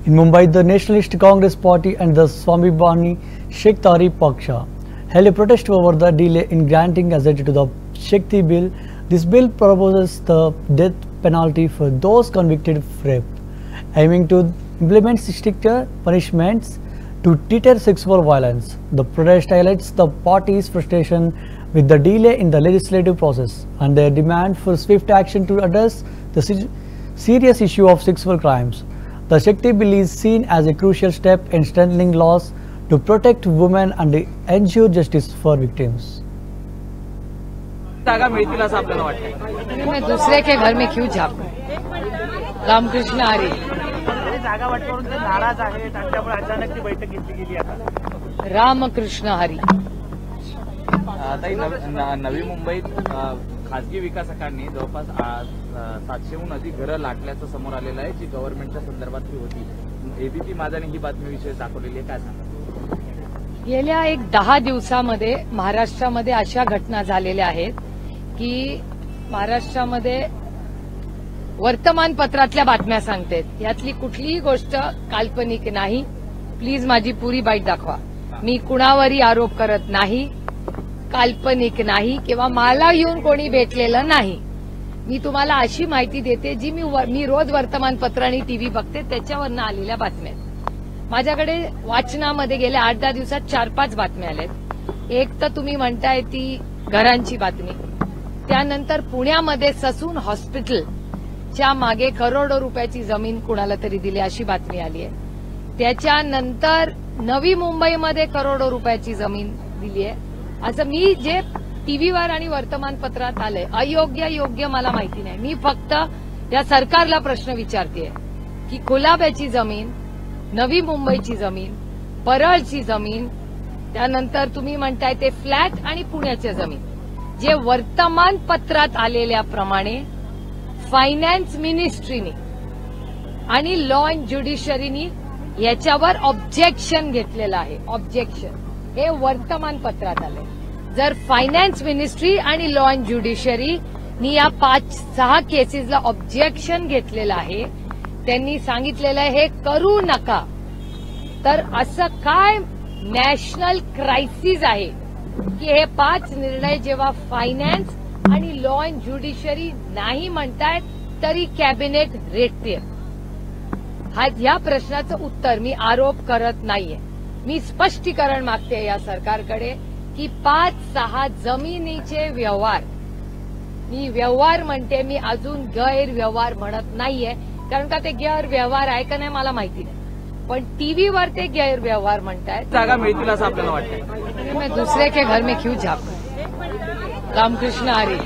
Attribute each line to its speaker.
Speaker 1: In Mumbai, the Nationalist Congress Party and the Swabhamani Shektari Paksha held a protest over the delay in granting assent to the Shakti Bill. This bill proposes the death penalty for those convicted of rape, aiming to implement stricter punishments to deter sexual violence. The protest highlights the party's frustration with the delay in the legislative process and their demand for swift action to address the serious issue of sexual crimes. The Shakti Bill is seen as a crucial step in strengthening laws to protect women and ensure justice for victims.
Speaker 2: जागा मिळतील असं आपल्याला वाटतं?
Speaker 3: मैं दूसरे के घर में क्यों झाँकूं? रामकृष्ण हरी.
Speaker 2: जागा वाटपावरून ते नाराज आहेत, त्यामुळे अचानक ती बैठक घेतली गेली आता.
Speaker 3: रामकृष्ण हरी.
Speaker 2: नवी मुंबईत खासगी विकासकांनी जवळपास 700हून अधिक घरं लाटल्याचं समोर आलेलं आहे, जी गव्हर्नमेंटच्या संदर्भातली होती. एबीपी माझाने ही बातमी विशेष दाखवलेली आहे. काय सांगा?
Speaker 3: गेल्या 10 दिवसामध्ये महाराष्ट्रामध्ये अशा घटना झालेल्या आहेत की महाराष्ट्रामध्ये वर्तमानपत्रातल्या बातम्या सांगतात, यातली कुठलीही गोष्ट काल्पनिक नाही. प्लीज माझी पुरी बाईट दाखवा. मी कुणावरही आरोप करत नाही, काल्पनिक नाही किंवा मला येऊन कोणी भेटलेलं नाही. मी तुम्हाला अशी माहिती देते जी मी रोज वर्तमानपत्र आणि टीव्ही बघते, त्याच्यावरनं आलेल्या बातम्या. माझ्याकडे वाचनामध्ये गेल्या 8-10 दिवसात 4-5 बातम्या आल्यात. एक तर तुम्ही म्हणताय ती घरांची बातमी, त्यानंतर पुण्यामध्ये ससून हॉस्पिटलच्या मागे करोडो रुपयाची जमीन कुणाला तरी दिली अशी बातमी आली आहे. त्याच्यानंतर नवी मुंबईमध्ये करोडो रुपयाची जमीन दिली आहे. असं मी जे टीव्हीवर आणि वर्तमानपत्रात आलंय अयोग्य योग्य मला माहिती नाही. मी फक्त या सरकारला प्रश्न विचारतेय की कुलाब्याची जमीन, नवी मुंबईची जमीन, परळची जमीन, त्यानंतर तुम्ही म्हणताय ते फ्लॅट आणि पुण्याच्या जमीन, जे वर्तमानपत्रात आलेल्याप्रमाणे फायनान्स मिनिस्ट्रीने आणि लॉ अँड ज्युडिशरीनी याच्यावर ऑब्जेक्शन घेतलेलं आहे. ऑब्जेक्शन हे वर्तमानपत्रात आलंय. जर फायनान्स मिनिस्ट्री आणि लॉ अँड ज्युडिशरीनी या 5-6 केसेसला ऑब्जेक्शन घेतलेलं आहे, त्यांनी सांगितलेलं आहे हे करू नका, तर असं काय नॅशनल क्रायसिस आहे की हे 5 निर्णय जेव्हा फायनान्स आणि लॉ अँड ज्युडिशरी नाही म्हणतायत तरी कॅबिनेट रेटते? ह्या प्रश्नाचं उत्तर मी आरोप करत नाहीये. मी स्पष्टीकरण मागते या सरकारकडे की 5-6 जमिनीचे व्यवहार, मी व्यवहार म्हणते, मी अजून गैरव्यवहार म्हणत नाहीये, कारण का ते गैरव्यवहार आहे का नाही मला माहिती नाही. पण टीव्हीवर ते गैरव्यवहार म्हणतायत.
Speaker 2: जागा मिळतील असं आपल्याला वाटतं?
Speaker 3: मैं दूसरे के घर में क्यों झाँकूं? रामकृष्ण हरी.